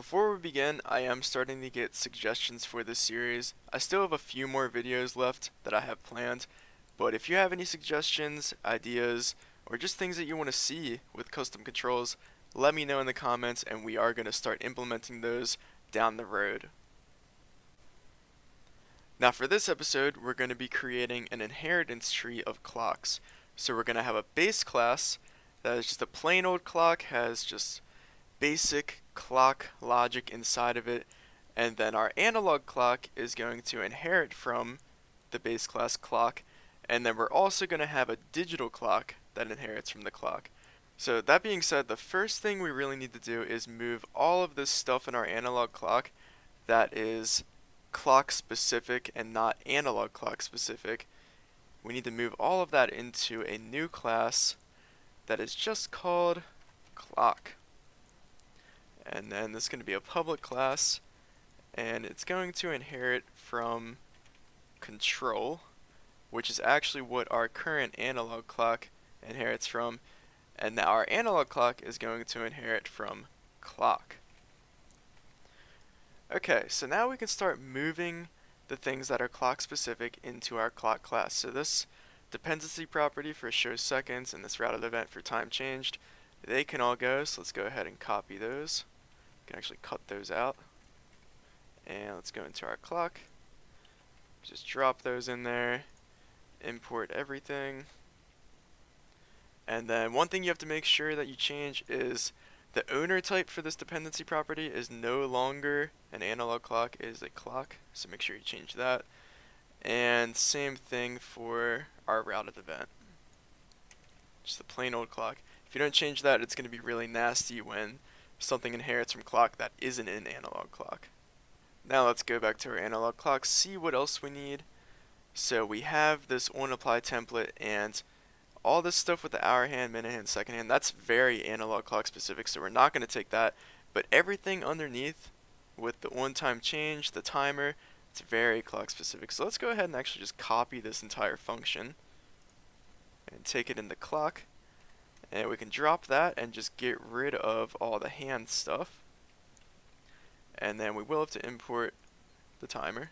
Before we begin, I am starting to get suggestions for this series. I still have a few more videos left that I have planned, but if you have any suggestions, ideas, or just things that you want to see with custom controls, let me know in the comments and we are going to start implementing those down the road. Now for this episode, we're going to be creating an inheritance tree of clocks. So we're going to have a base class that is just a plain old clock, has just basic clock logic inside of it, and then our analog clock is going to inherit from the base class clock, and then we're also going to have a digital clock that inherits from the clock. So that being said, the first thing we really need to do is move all of this stuff in our analog clock that is clock specific and not analog clock specific. We need to move all of that into a new class that is just called clock. And then this is going to be a public class, and it's going to inherit from control, which is actually what our current analog clock inherits from, and now our analog clock is going to inherit from clock. Okay, so now we can start moving the things that are clock specific into our clock class. So this dependency property for show seconds and this routed event for time changed, they can all go, so let's go ahead and copy those. We can actually cut those out. And let's go into our clock. Just drop those in there, import everything. And then one thing you have to make sure that you change is the owner type for this dependency property is no longer an analog clock, it is a clock, so make sure you change that. And same thing for our routed event. Just a plain old clock. If you don't change that, it's going to be really nasty when something inherits from clock that isn't an analog clock. Now let's go back to our analog clock, see what else we need. So we have this onApply template and all this stuff with the hour hand, minute hand, second hand, that's very analog clock specific, so we're not going to take that. But everything underneath with the on-time change, the timer, it's very clock specific. So let's go ahead and actually just copy this entire function and take it in the clock. And we can drop that and just get rid of all the hand stuff. And then we will have to import the timer.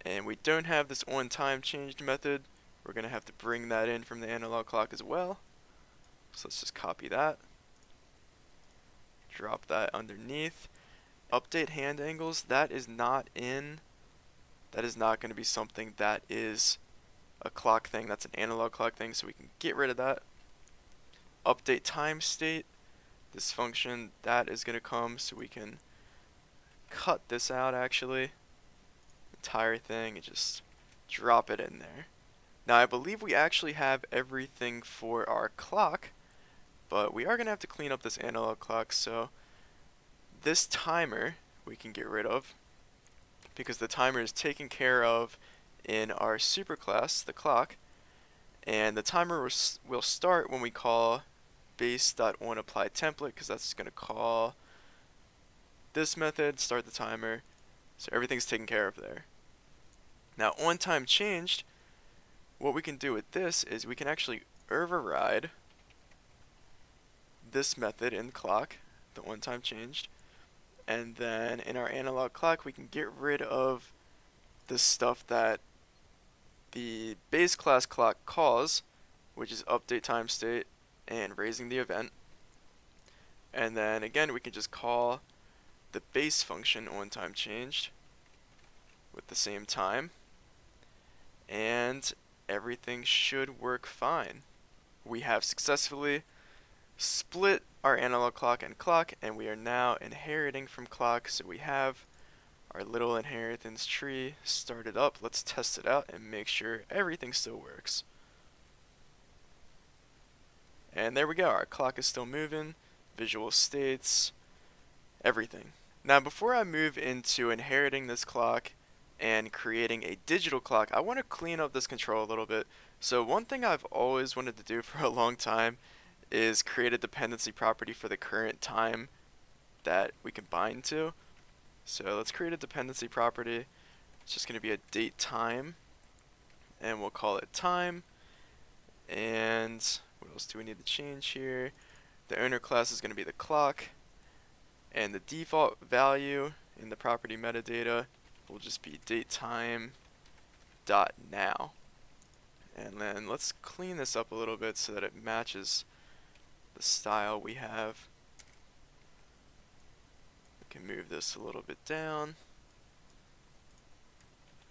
And we don't have this on-time changed method. We're going to have to bring that in from the analog clock as well. So let's just copy that. Drop that underneath. Update hand angles, that is not going to be something that is a clock thing. That's an analog clock thing, so we can get rid of that. Update time state, this function, that is going to come, so we can cut this out actually. Entire thing, and just drop it in there. Now I believe we actually have everything for our clock, but we are going to have to clean up this analog clock, so this timer we can get rid of because the timer is taken care of in our superclass, the clock, and the timer will start when we call base.onApplyTemplate because that's going to call this method, start the timer, so everything's taken care of there. Now on time changed, what we can do with this is we can actually override this method in clock, the on time changed, and then in our analog clock we can get rid of the stuff that the base class clock calls, which is update time state and raising the event. And then again we can just call the base function on time changed with the same time, and everything should work fine. We have successfully split our analog clock and clock, and we are now inheriting from clock, so we have our little inheritance tree started up. Let's test it out and make sure everything still works. And there we go, our clock is still moving, visual states, everything. Now before I move into inheriting this clock and creating a digital clock, I want to clean up this control a little bit. So one thing I've always wanted to do for a long time is create a dependency property for the current time that we can bind to. So let's create a dependency property. It's just going to be a date time, and we'll call it time. And what else do we need to change here? The owner class is going to be the clock, And the default value in the property metadata will just be datetime.now. And then let's clean this up a little bit so that it matches the style we have. We can move this a little bit down.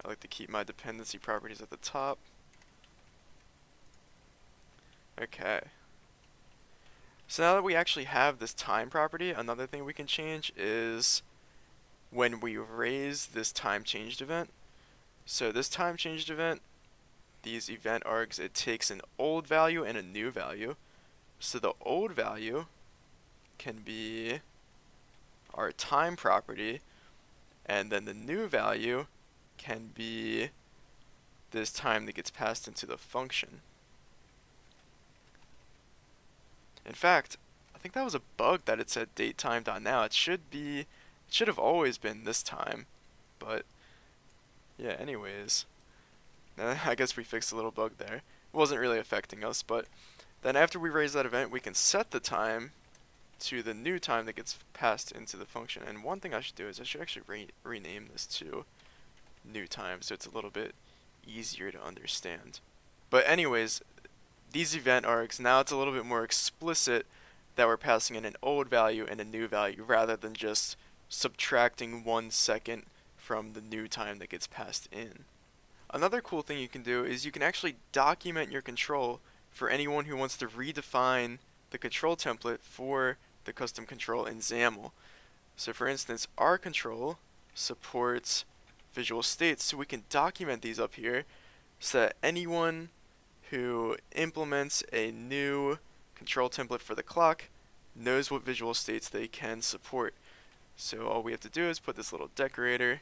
I like to keep my dependency properties at the top. Okay. So now that we actually have this time property, another thing we can change is when we raise this time changed event. So this time changed event, these event args, it takes an old value and a new value. So the old value can be our time property, and then the new value can be this time that gets passed into the function. In fact, I think that was a bug that it said datetime.now. It should have always been this time, but yeah, anyways, I guess we fixed a little bug there. It wasn't really affecting us, but then after we raise that event, we can set the time to the new time that gets passed into the function. And one thing I should do is I should actually rename this to new time so it's a little bit easier to understand. But anyways, these event args, now it's a little bit more explicit that we're passing in an old value and a new value rather than just subtracting 1 second from the new time that gets passed in. Another cool thing you can do is you can actually document your control for anyone who wants to redefine the control template for the custom control in XAML. So for instance, our control supports visual states, so we can document these up here so that anyone who implements a new control template for the clock knows what visual states they can support. So all we have to do is put this little decorator,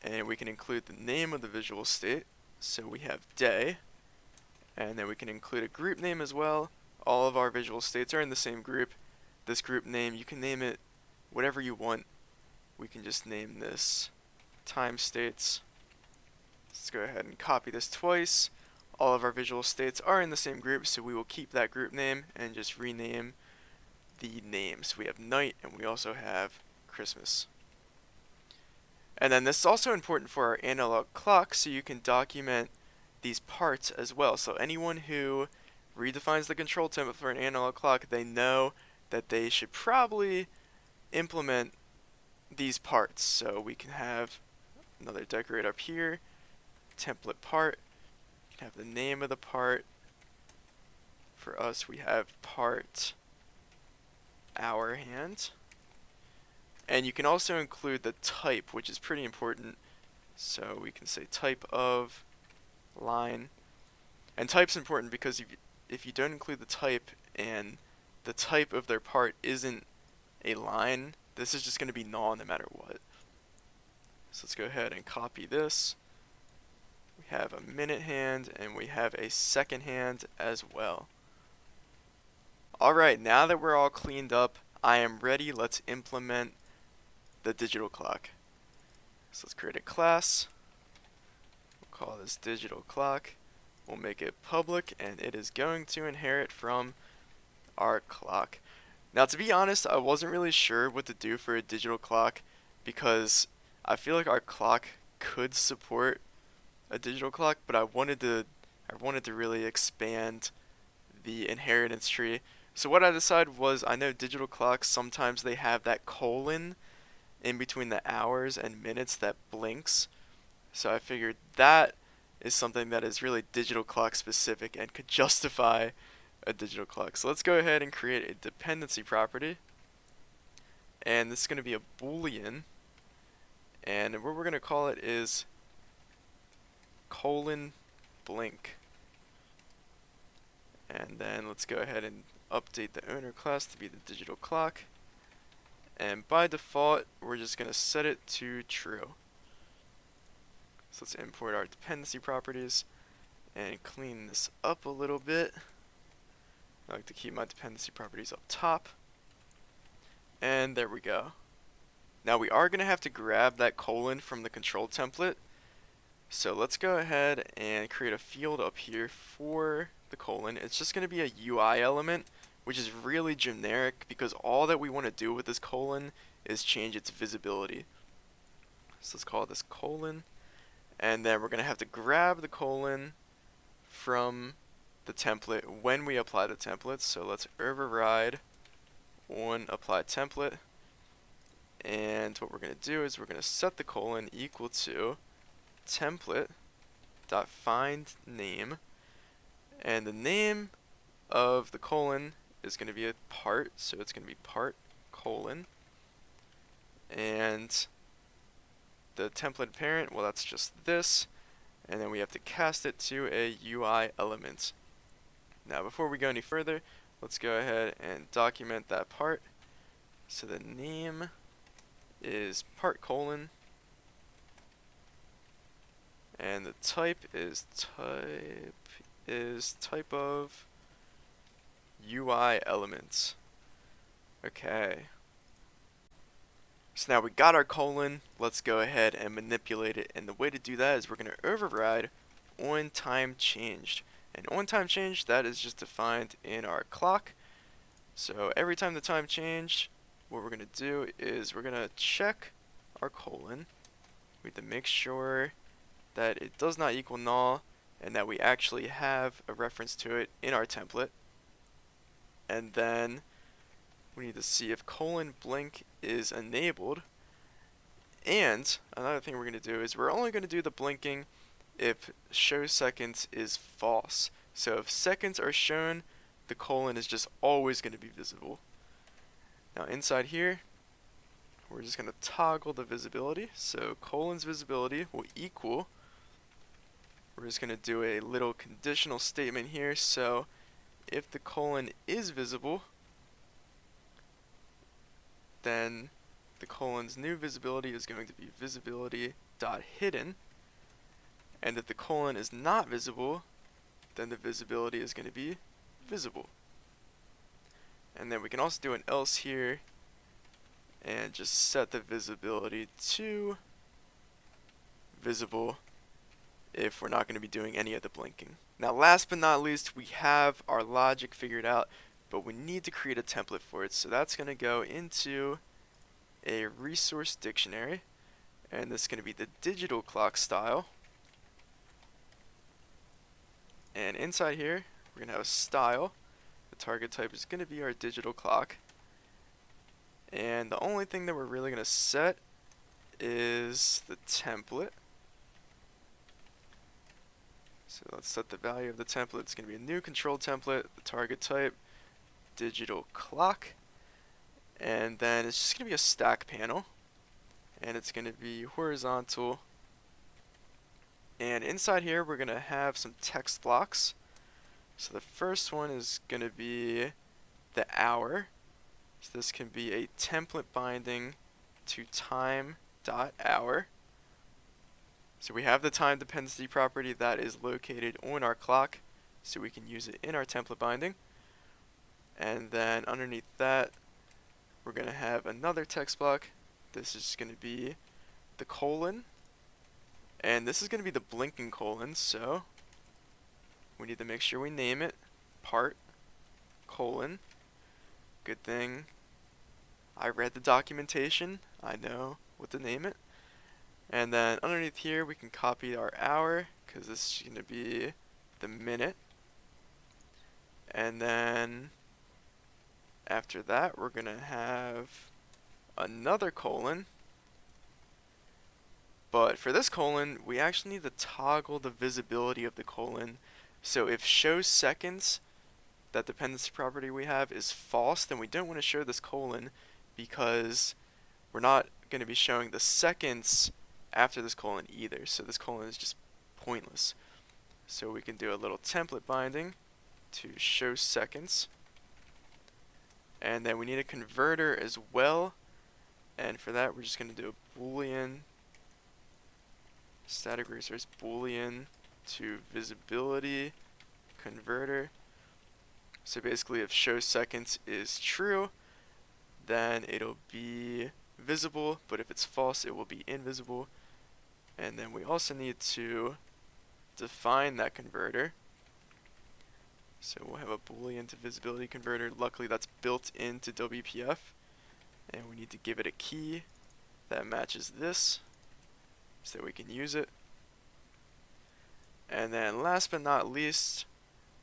and we can include the name of the visual state. So we have day, and then we can include a group name as well. All of our visual states are in the same group. This group name, you can name it whatever you want. We can just name this time states. Let's go ahead and copy this twice. All of our visual states are in the same group, so we will keep that group name and just rename the names. We have night and we also have Christmas. And then this is also important for our analog clock, so you can document these parts as well. So anyone who redefines the control template for an analog clock, they know that they should probably implement these parts. So we can have another decorator up here, template part. You can have the name of the part. For us, we have part hour hand. And you can also include the type, which is pretty important. So we can say type of line. And type's important because if you don't include the type and the type of their part isn't a line, this is just going to be null no matter what. So let's go ahead and copy this. We have a minute hand and we have a second hand as well. Alright, now that we're all cleaned up, I am ready. Let's implement the digital clock. So let's create a class. We'll call this digital clock. We'll make it public, and it is going to inherit from our clock. Now, to be honest, I wasn't really sure what to do for a digital clock because I feel like our clock could support a digital clock, but I wanted to really expand the inheritance tree. So what I decided was, I know digital clocks sometimes they have that colon in between the hours and minutes that blinks. So I figured that is something that is really digital clock specific and could justify a digital clock. So let's go ahead and create a dependency property. And this is going to be a Boolean. And what we're going to call it is :blink. And then let's go ahead and update the owner class to be the digital clock. And by default, we're just going to set it to true. So let's import our dependency properties and clean this up a little bit. I like to keep my dependency properties up top. And there we go. Now we are going to have to grab that colon from the control template. So let's go ahead and create a field up here for the colon. It's just going to be a UI element, which is really generic because all that we want to do with this colon is change its visibility. So let's call this colon, and then we're going to have to grab the colon from the template when we apply the template. So let's override on apply template, and what we're going to do is we're going to set the colon equal to template.findName, and the name of the colon is going to be a part, so it's going to be part colon, and the template parent, well, that's just this, and then we have to cast it to a UI element. Now before we go any further, let's go ahead and document that part. So the name is part colon, and the type is type of UI elements. Okay. So now we got our colon, let's go ahead and manipulate it, and the way to do that is we're going to override on time changed. And on time changed, that is just defined in our clock. So every time the time changed, what we're going to do is we're going to check our colon. We have to make sure that it does not equal null and that we actually have a reference to it in our template. And then we need to see if colon blink is enabled. And another thing we're going to do is we're only going to do the blinking if show seconds is false. So if seconds are shown, the colon is just always going to be visible. Now inside here, we're just going to toggle the visibility. So colon's visibility will equal, we're just going to do a little conditional statement here. So if the colon is visible, then the colon's new visibility is going to be visibility.hidden. And if the colon is not visible, then the visibility is going to be visible. And then we can also do an else here and just set the visibility to visible if we're not going to be doing any of the blinking. Now last but not least, we have our logic figured out, but we need to create a template for it. So that's going to go into a resource dictionary, and this is going to be the digital clock style. And inside here, we're going to have a style. The target type is going to be our digital clock. And the only thing that we're really going to set is the template. So let's set the value of the template. It's going to be a new control template, the target type, digital clock. And then it's just going to be a stack panel. And it's going to be horizontal. And inside here, we're going to have some text blocks. So the first one is going to be the hour. So this can be a template binding to time.hour. So we have the time dependency property that is located on our clock, so we can use it in our template binding. And then underneath that, we're going to have another text block. This is going to be the colon. And this is going to be the blinking colon, so we need to make sure we name it part colon. Good thing I read the documentation, I know what to name it. And then underneath here we can copy our hour, because this is going to be the minute. And then after that we're going to have another colon. But for this colon, we actually need to toggle the visibility of the colon. So if show seconds, that dependency property we have, is false, then we don't want to show this colon because we're not going to be showing the seconds after this colon either. So this colon is just pointless. So we can do a little template binding to show seconds. And then we need a converter as well. And for that, we're just going to do a Boolean static resource Boolean to visibility converter. So basically if show seconds is true, then it'll be visible, but if it's false it will be invisible. And then we also need to define that converter. So we'll have a Boolean to visibility converter. Luckily that's built into WPF. And we need to give it a key that matches this so that we can use it. And then last but not least,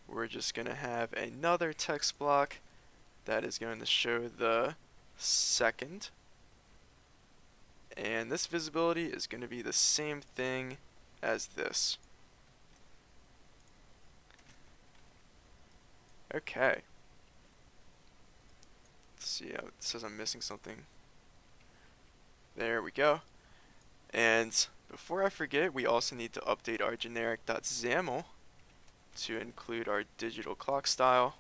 we're just going to have another text block that is going to show the second. And this visibility is going to be the same thing as this. Okay. Let's see how it says I'm missing something. There we go. And before I forget, we also need to update our generic.xaml to include our digital clock style.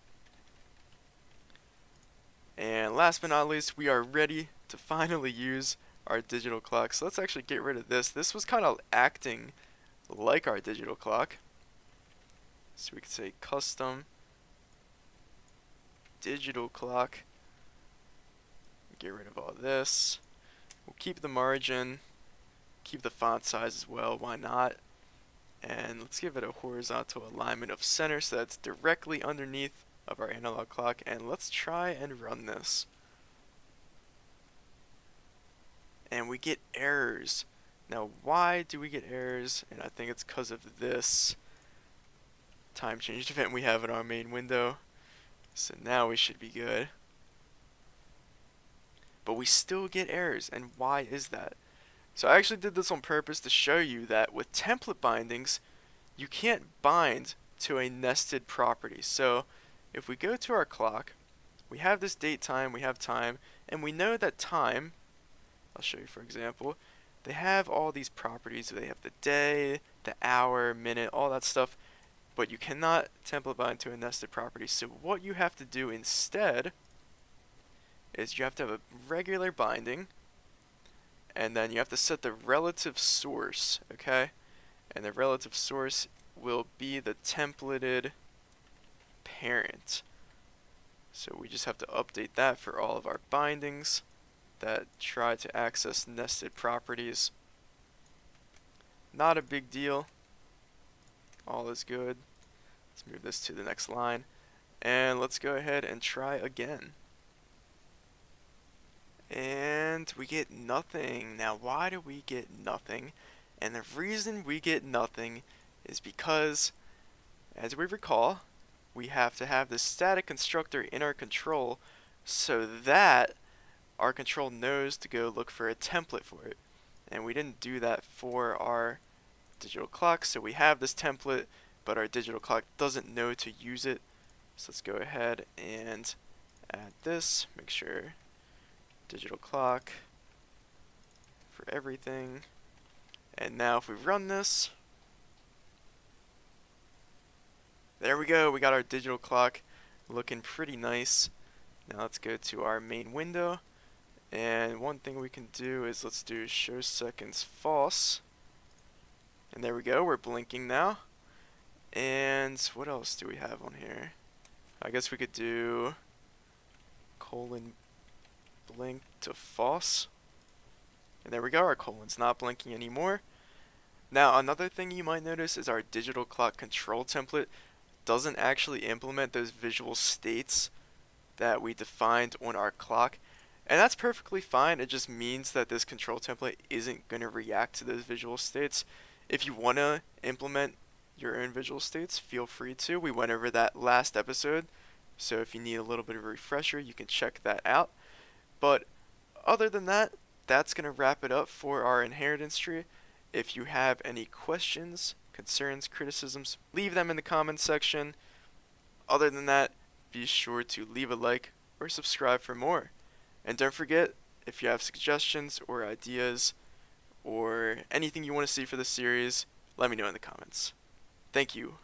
And last but not least, we are ready to finally use our digital clock. So let's actually get rid of this. This was kind of acting like our digital clock. So we could say custom digital clock. Get rid of all this. We'll keep the margin, keep the font size as well, why not? And let's give it a horizontal alignment of center so that's directly underneath of our analog clock, and let's try and run this. And we get errors. Now why do we get errors? And I think it's because of this time changed event we have in our main window. So now we should be good. But we still get errors, and why is that? So I actually did this on purpose to show you that with template bindings, you can't bind to a nested property. So if we go to our clock, we have this date time, we have time, and we know that time, I'll show you for example, they have all these properties. They have the day, the hour, minute, all that stuff, but you cannot template bind to a nested property. So what you have to do instead is you have to have a regular binding, and then you have to set the relative source, okay? And the relative source will be the templated parent. So we just have to update that for all of our bindings that try to access nested properties. Not a big deal. All is good. Let's move this to the next line. And let's go ahead and try again. And we get nothing. Now why do we get nothing? And the reason we get nothing is because, as we recall, we have to have the static constructor in our control so that our control knows to go look for a template for it. And we didn't do that for our digital clock, so we have this template, but our digital clock doesn't know to use it. So let's go ahead and add this, make sure digital clock for everything. And now if we run this, there we go, we got our digital clock looking pretty nice. Now let's go to our main window, and one thing we can do is let's do show seconds false, and there we go, we're blinking now. And what else do we have on here? I guess we could do colon blink to false, and there we go, our colon's not blinking anymore. Now another thing you might notice is our digital clock control template doesn't actually implement those visual states that we defined on our clock, and that's perfectly fine. It just means that this control template isn't going to react to those visual states. If you want to implement your own visual states, feel free to. We went over that last episode, so if you need a little bit of a refresher, you can check that out. But other than that, that's going to wrap it up for our inheritance tree. If you have any questions, concerns, criticisms, leave them in the comments section. Other than that, be sure to leave a like or subscribe for more. And don't forget, if you have suggestions or ideas or anything you want to see for the series, let me know in the comments. Thank you.